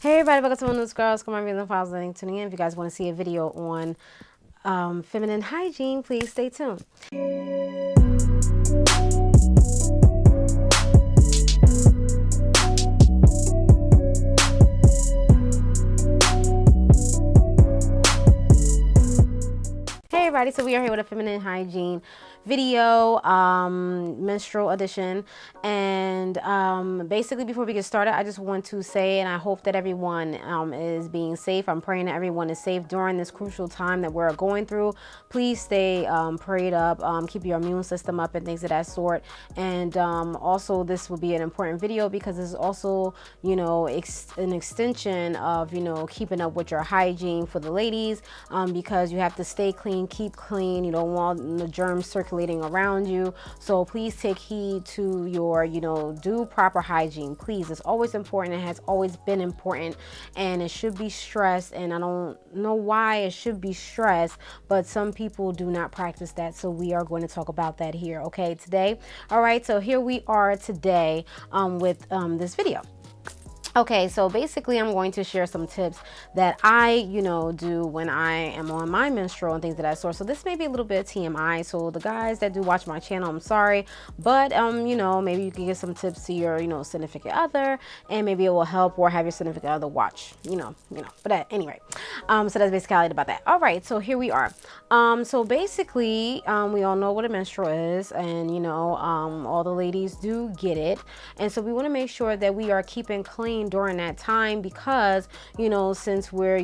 Hey everybody, welcome to one of those girls. Come on, reading the files, letting tuning in. If you guys want to see a video on feminine hygiene, please stay tuned. Hey everybody, so we are here with a feminine hygiene video, menstrual edition, and basically before we get started, I just want to say, and I hope that everyone is being safe. I'm praying that everyone is safe during this crucial time that we're going through. Please stay prayed up, keep your immune system up and things of that sort. And also this will be an important video because this is also, you know, an extension of, you know, keeping up with your hygiene for the ladies, because you have to stay clean, keep clean. You don't want the germs circulating around you. So please take heed to your, you know, do proper hygiene. Please, it's always important. It has always been important, and it should be stressed. And I don't know why it should be stressed, but some people do not practice that. So we are going to talk about that here, okay, today. All right, so here we are today with this video. Okay, so basically I'm going to share some tips that I, you know, do when I am on my menstrual and things of that sort. So this may be a little bit of TMI. So the guys that do watch my channel, I'm sorry, but you know, maybe you can give some tips to your, you know, significant other, and maybe it will help, or have your significant other watch, you know. But at any rate, so that's basically about that. All right, so here we are. So basically, we all know what a menstrual is, and you know, all the ladies do get it, and so we want to make sure that we are keeping clean during that time, because you know, since we're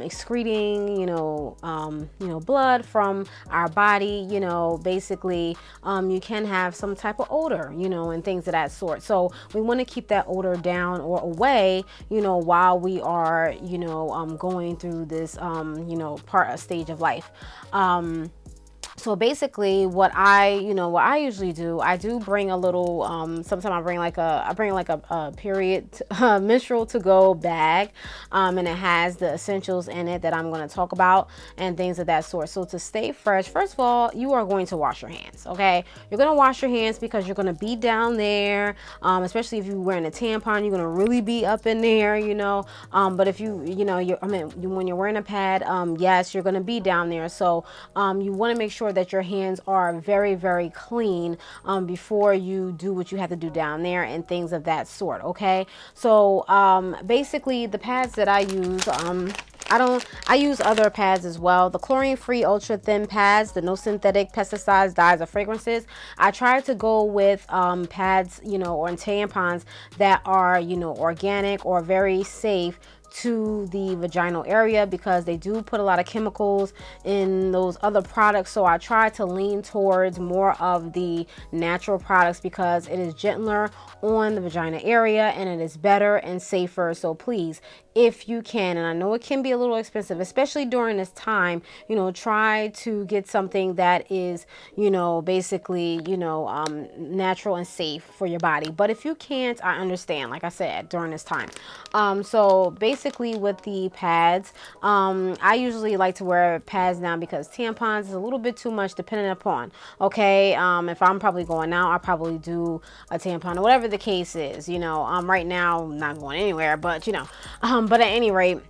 excreting, blood from our body, you know, basically, you can have some type of odor, you know, and things of that sort. So we want to keep that odor down or away, you know, while we are, you know, going through this, stage of life. So basically what I usually do, I do bring a little, sometimes I bring like a period, menstrual to go bag, and it has the essentials in it that I'm going to talk about and things of that sort. So to stay fresh, first of all, you are going to wash your hands, okay? You're going to wash your hands because you're going to be down there, especially if you're wearing a tampon, you're going to really be up in there, you know, but if when you're wearing a pad, yes, you're going to be down there. So, you want to make sure that your hands are very, very clean before you do what you have to do down there and things of that sort, okay? So basically the pads that I use, I use other pads as well. The chlorine-free ultra thin pads, the no synthetic pesticides, dyes, or fragrances. I try to go with pads, you know, or tampons that are, you know, organic or very safe to the vaginal area, because they do put a lot of chemicals in those other products. So I try to lean towards more of the natural products because it is gentler on the vagina area and it is better and safer. So please, if you can, and I know it can be a little expensive, especially during this time, you know, try to get something that is, you know, basically, you know, natural and safe for your body. But if you can't, I understand, like I said, during this time. So basically with the pads, I usually like to wear pads now because tampons is a little bit too much depending upon, okay? If I'm probably going out, I'll probably do a tampon or whatever the case is, you know. Right now, I'm not going anywhere, but you know, but at any rate,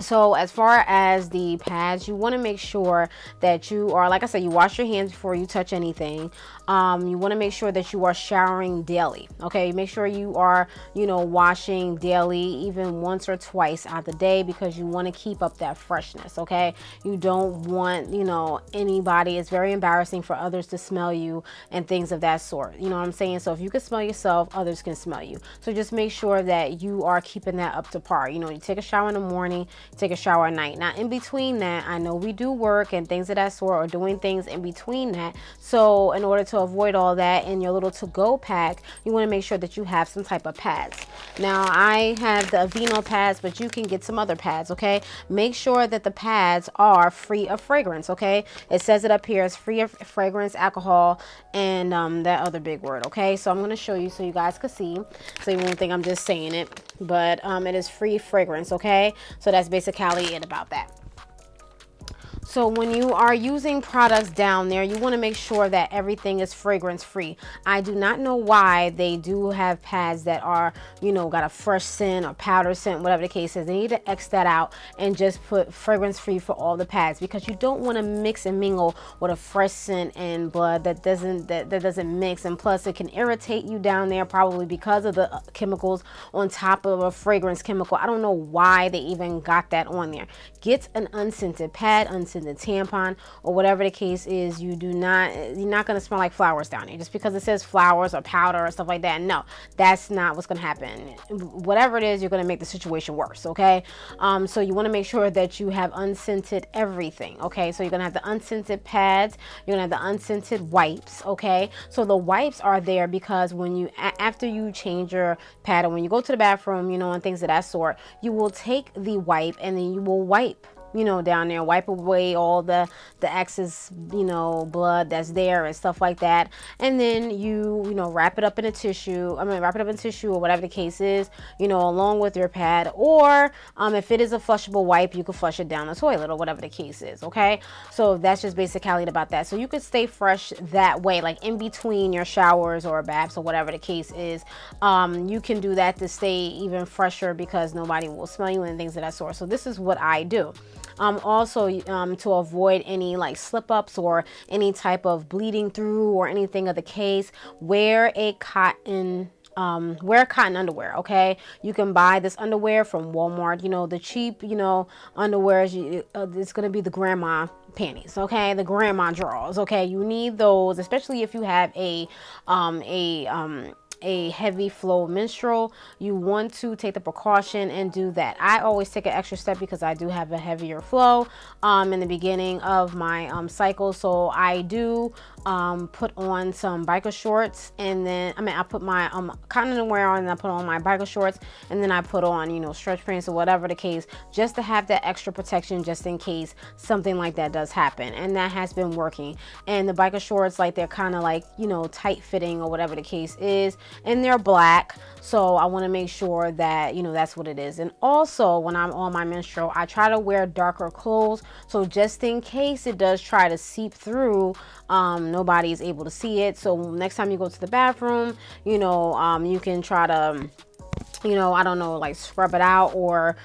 so as far as the pads, you want to make sure that you are, like I said, you wash your hands before you touch anything. You want to make sure that you are showering daily, okay? Make sure you are, you know, washing daily, even once or twice out the day, because you want to keep up that freshness, okay? You don't want, you know, anybody, it's very embarrassing for others to smell you and things of that sort, you know what I'm saying? So if you can smell yourself, others can smell you. So just make sure that you are keeping that up to par. You know, you take a shower in the morning, take a shower at night. Now in between that, I know we do work and things of that sort, or doing things in between that. So in order to avoid all that, in your little to-go pack, you want to make sure that you have some type of pads. Now I have the Aveeno pads, but you can get some other pads, okay? Make sure that the pads are free of fragrance, okay? It says it up here, it's free of fragrance, alcohol, and that other big word, okay? So I'm going to show you so you guys can see, so you won't think I'm just saying it, but it is free fragrance, okay? So that's basically it about that. So when you are using products down there, you want to make sure that everything is fragrance free. I do not know why they do have pads that are, you know, got a fresh scent or powder scent, whatever the case is. They need to X that out and just put fragrance free for all the pads, because you don't want to mix and mingle with a fresh scent and blood that doesn't mix. And plus it can irritate you down there, probably because of the chemicals on top of a fragrance chemical. I don't know why they even got that on there. Get an unscented pad, unscented tampon, or whatever the case is. You're not going to smell like flowers down here just because it says flowers or powder or stuff like that. No, that's not what's going to happen. Whatever it is, you're going to make the situation worse. Okay. So you want to make sure that you have unscented everything. Okay. So you're going to have the unscented pads. You're going to have the unscented wipes. Okay. So the wipes are there because when you, after you change your pad, or when you go to the bathroom, you know, and things of that sort, you will take the wipe and then you will wipe, you know, down there, wipe away all the excess, you know, blood that's there and stuff like that. And then you know, wrap it up in a tissue. Wrap it up in tissue or whatever the case is, you know, along with your pad. Or if it is a flushable wipe, you can flush it down the toilet or whatever the case is. Okay. So that's just basically about that. So you could stay fresh that way, like in between your showers or baths or whatever the case is. You can do that to stay even fresher because nobody will smell you and things of that sort. So this is what I do. Also, to avoid any like slip ups or any type of bleeding through or anything of the case, wear cotton underwear. Okay, you can buy this underwear from Walmart. You know, the cheap, you know, underwear it's gonna be the grandma panties. Okay, the grandma drawers. Okay, you need those, especially if you have a heavy flow menstrual. You want to take the precaution and do that. I always take an extra step because I do have a heavier flow in the beginning of my cycle. So I do put on some biker shorts, and then I put my cotton underwear on, and I put on my biker shorts, and then I put on, you know, stretch pants or whatever the case, just to have that extra protection just in case something like that does happen. And that has been working. And the biker shorts, like, they're kind of like, you know, tight fitting or whatever the case is, and they're black. So I want to make sure that, you know, that's what it is. And also when I'm on my menstrual, I try to wear darker clothes, so just in case it does try to seep through, nobody is able to see it. So next time you go to the bathroom, you know, you can try to, you know, I don't know, like scrub it out, or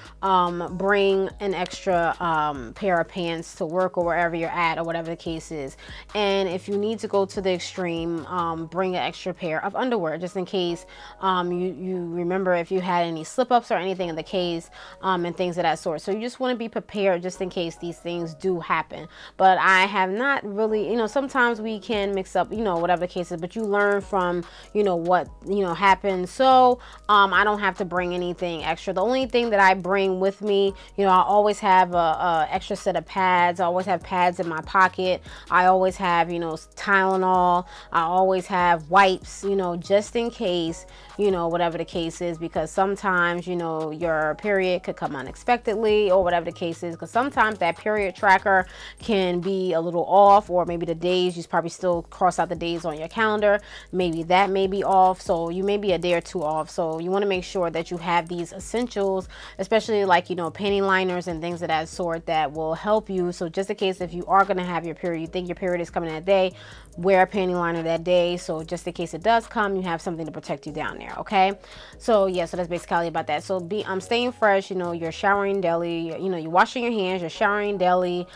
bring an extra pair of pants to work or wherever you're at or whatever the case is. And if you need to go to the extreme, bring an extra pair of underwear just in case you remember if you had any slip ups or anything in the case, and things of that sort. So you just want to be prepared just in case these things do happen. But I have not really, you know, sometimes we can mix up, you know, whatever the case is, but you learn from, you know, what, you know, happened. So I don't have to bring anything extra. The only thing that I bring with me, you know, I always have a extra set of pads. I always have pads in my pocket. I always have, you know, Tylenol. I always have wipes, you know, just in case, you know, whatever the case is, because sometimes, you know, your period could come unexpectedly or whatever the case is, because sometimes that period tracker can be a little off, or maybe the days, you probably still cross out the days on your calendar, maybe that may be off, so you may be a day or two off. So you want to make sure that you have these essentials, especially like, you know, panty liners and things of that sort that will help you. So just in case if you are going to have your period, you think your period is coming that day, wear a panty liner that day. So just in case it does come, you have something to protect you down there. Okay. So yeah, so that's basically about that. So I'm staying fresh, you know, you're showering daily, you know, you're washing your hands, you're showering daily,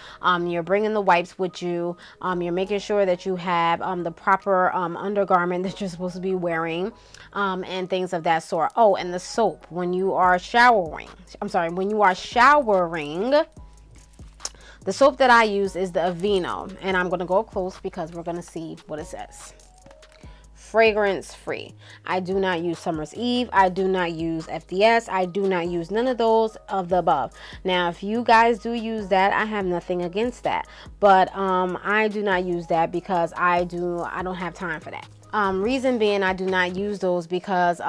you're bringing the wipes with you, you're making sure that you have the proper undergarment that you're supposed to be wearing, and things of that sort. Oh, and the soap when you are showering. When you are showering, the soap that I use is the Aveeno, and I'm going to go close because we're going to see what it says. Fragrance free. I do not use Summer's Eve. I do not use FDS. I do not use none of those of the above. Now, if you guys do use that, I have nothing against that, but I do not use that because I don't have time for that. Reason being, I do not use those because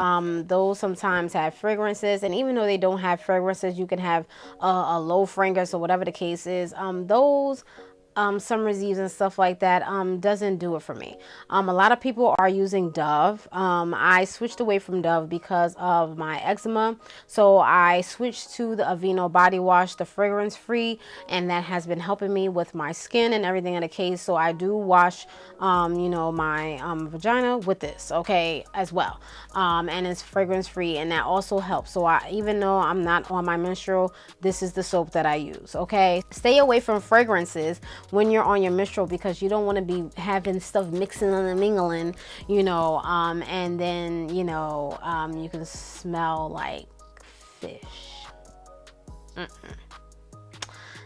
those sometimes have fragrances, and even though they don't have fragrances, you can have a low fragrance or whatever the case is. Those Summer's Eves and stuff like that doesn't do it for me. A lot of people are using Dove. I switched away from Dove because of my eczema, so I switched to the Aveeno body wash, the fragrance free, and that has been helping me with my skin and everything in the case. So I do wash you know, my vagina with this, okay, as well, and it's fragrance free, and that also helps. So even though I'm not on my menstrual, this is the soap that I use. Okay, stay away from fragrances when you're on your menstrual, because you don't want to be having stuff mixing and mingling, you know, and then, you know, you can smell like fish.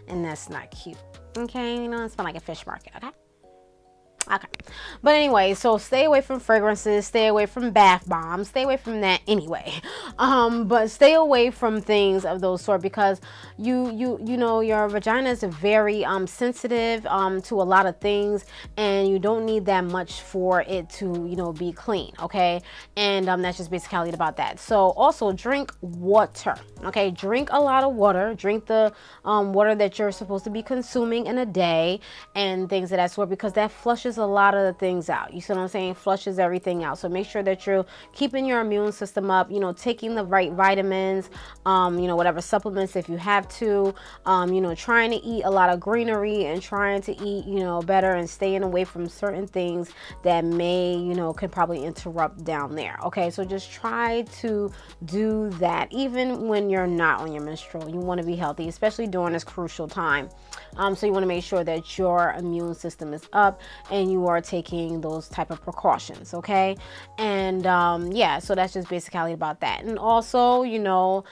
And that's not cute. Okay, you know, it smells like a fish market. Okay, but anyway, so stay away from fragrances, stay away from bath bombs, stay away from that anyway. But stay away from things of those sort, because you know, your vagina is very sensitive to a lot of things, and you don't need that much for it to, you know, be clean. Okay, and that's just basically about that. So also drink water. Okay, drink a lot of water. Drink the water that you're supposed to be consuming in a day and things of that sort, because that flushes a lot of the things out. You see what I'm saying? Flushes everything out. So make sure that you're keeping your immune system up, you know, taking the right vitamins, you know, whatever supplements if you have to, you know, trying to eat a lot of greenery and trying to eat, you know, better, and staying away from certain things that may, you know, could probably interrupt down there. Okay, so just try to do that even when you're not on your menstrual. You want to be healthy, especially during this crucial time. So you want to make sure that your immune system is up and you are taking those type of precautions. Okay, and yeah, so that's just basically about that. And also, you know,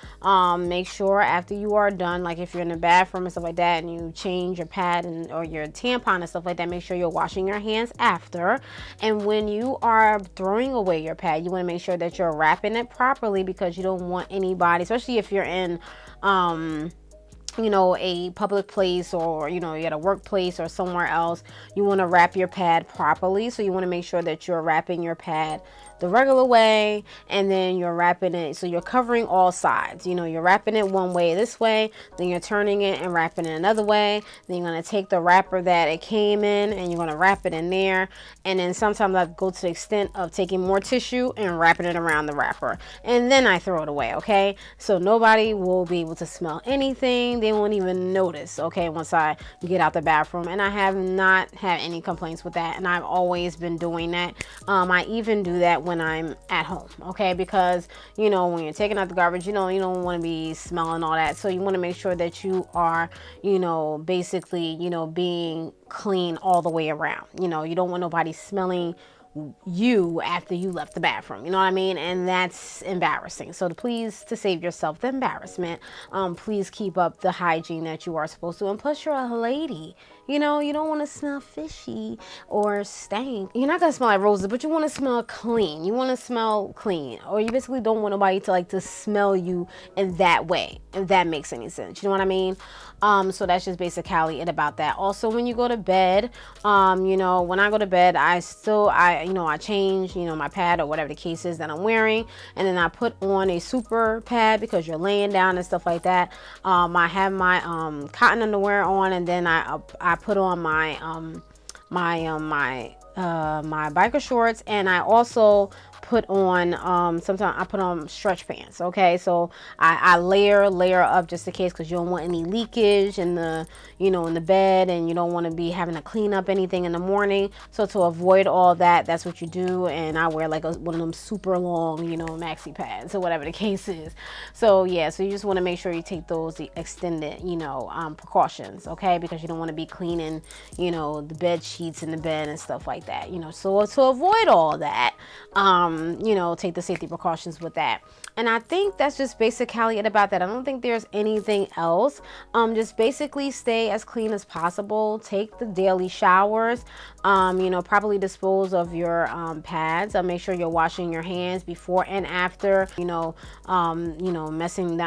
make sure after you are done, like if you're in the bathroom and stuff like that, and you change your pad and or your tampon and stuff like that, make sure you're washing your hands after. And when you are throwing away your pad, you want to make sure that you're wrapping it properly, because you don't want anybody, especially if you're in you know, a public place, or, you know, you're at a workplace or somewhere else, you want to wrap your pad properly. So you want to make sure that you're wrapping your pad the regular way, and then you're wrapping it, so you're covering all sides. You know, you're wrapping it one way this way, then you're turning it and wrapping it another way, then you're going to take the wrapper that it came in and you're going to wrap it in there. And then sometimes I go to the extent of taking more tissue and wrapping it around the wrapper, and then I throw it away. Okay, so nobody will be able to smell anything, they won't even notice, okay, once I get out the bathroom. And I have not had any complaints with that, and I've always been doing that. I even do that when I'm at home, okay, because, you know, when you're taking out the garbage, you know, you don't want to be smelling all that. So you want to make sure that you are, you know, basically, you know, being clean all the way around. You know, you don't want nobody smelling you after you left the bathroom, you know what I mean? And that's embarrassing. So to save yourself the embarrassment, please keep up the hygiene that you are supposed to. And plus, you're a lady, you know, you don't want to smell fishy or stank. You're not gonna smell like roses, but you want to smell clean. You want to smell clean, or you basically don't want nobody to smell you in that way, if that makes any sense. You know what I mean? So that's just basically it about that. Also, when you go to bed, you know, when I go to bed, I change, you know, my pad or whatever the case is that I'm wearing, and then I put on a super pad, because you're laying down and stuff like that. I have my cotton underwear on, and then I put on my my biker shorts, and I also put on sometimes I put on stretch pants. Okay, so I layer up just in case, because you don't want any leakage in the, you know, in the bed, and you don't want to be having to clean up anything in the morning. So to avoid all that, that's what you do. And I wear like one of them super long, you know, maxi pads or whatever the case is. So yeah, so you just want to make sure you take those extended, you know, precautions, okay, because you don't want to be cleaning, you know, the bed sheets in the bed and stuff like that, you know. So to avoid all that, you know, take the safety precautions with that. And I think that's just basically it about that. I don't think there's anything else. Just basically stay as clean as possible. Take the daily showers. You know, properly dispose of your pads. Make sure you're washing your hands before and after. You know, messing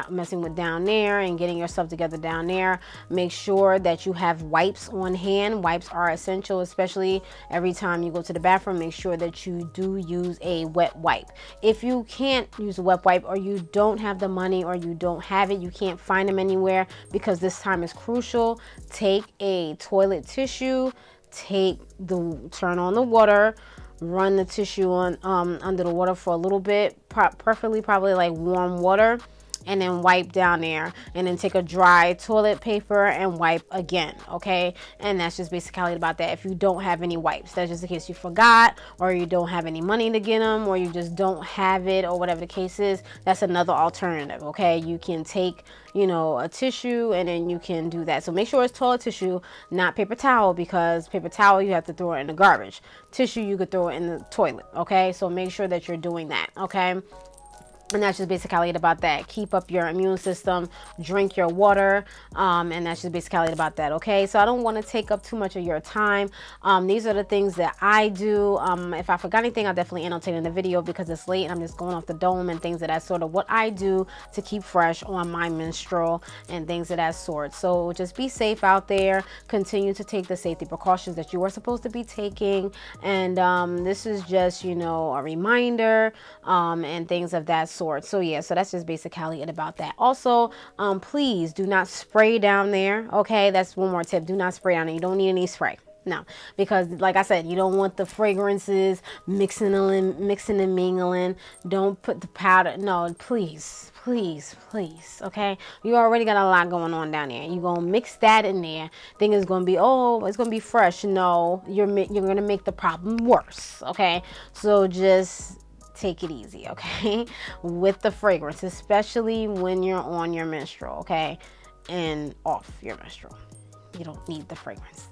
with down there and getting yourself together down there. Make sure that you have wipes on hand. Wipes are essential, especially every time you go to the bathroom. Make sure that you do use a wet wipe. If you can't use a wet wipe, or you don't have the money, or you don't have it, you can't find them anywhere, because this time is crucial, take a toilet tissue, turn on the water, run the tissue on under the water for a little bit, preferably probably like warm water, and then wipe down there, and then take a dry toilet paper and wipe again. Okay, and that's just basically about that. If you don't have any wipes, that's just in case you forgot, or you don't have any money to get them, or you just don't have it, or whatever the case is, that's another alternative. Okay, you can take, you know, a tissue, and then you can do that. So make sure it's toilet tissue, not paper towel, because paper towel you have to throw it in the garbage. Tissue you could throw it in the toilet. Okay, so make sure that you're doing that. Okay. And that's just basically about that. Keep up your immune system, drink your water, and that's just basically about that. Okay, so I don't want to take up too much of your time. These are the things that I do. If I forgot anything, I'll definitely annotate in the video, because it's late and I'm just going off the dome and things of that sort of what I do to keep fresh on my menstrual and things of that sort. So just be safe out there. Continue to take the safety precautions that you are supposed to be taking. And this is just, you know, a reminder and things of that sort. So yeah, so that's just basically it about that. Also, please do not spray down there. Okay, that's one more tip. Do not spray down there. You don't need any spray. No, because like I said, you don't want the fragrances mixing and mingling. Don't put the powder. No, please, please, please. Okay, you already got a lot going on down there. You're gonna mix that in there. Think it's gonna be, oh, it's gonna be fresh. No, you're gonna make the problem worse. Okay, so just take it easy, okay, with the fragrance, especially when you're on your menstrual, okay, and off your menstrual. You don't need the fragrance.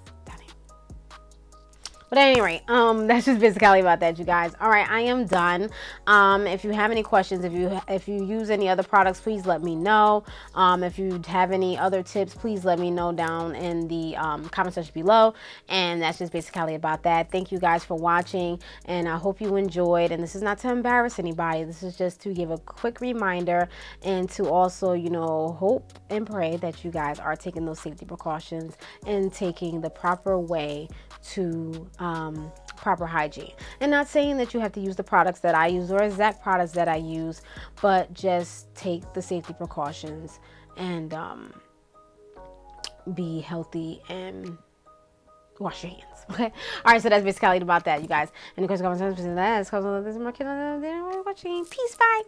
But at any rate, that's just basically about that, you guys. All right, I am done. If you have any questions, if you use any other products, please let me know. If you have any other tips, please let me know down in the comment section below. And that's just basically about that. Thank you guys for watching, and I hope you enjoyed. And this is not to embarrass anybody. This is just to give a quick reminder, and to also, you know, hope and pray that you guys are taking those safety precautions and taking the proper way to proper hygiene. And not saying that you have to use the products that I use or exact products that I use, but just take the safety precautions and be healthy and wash your hands. Okay, all right, so that's basically about that, you guys. And of course, comments, that's watching. Peace, bye.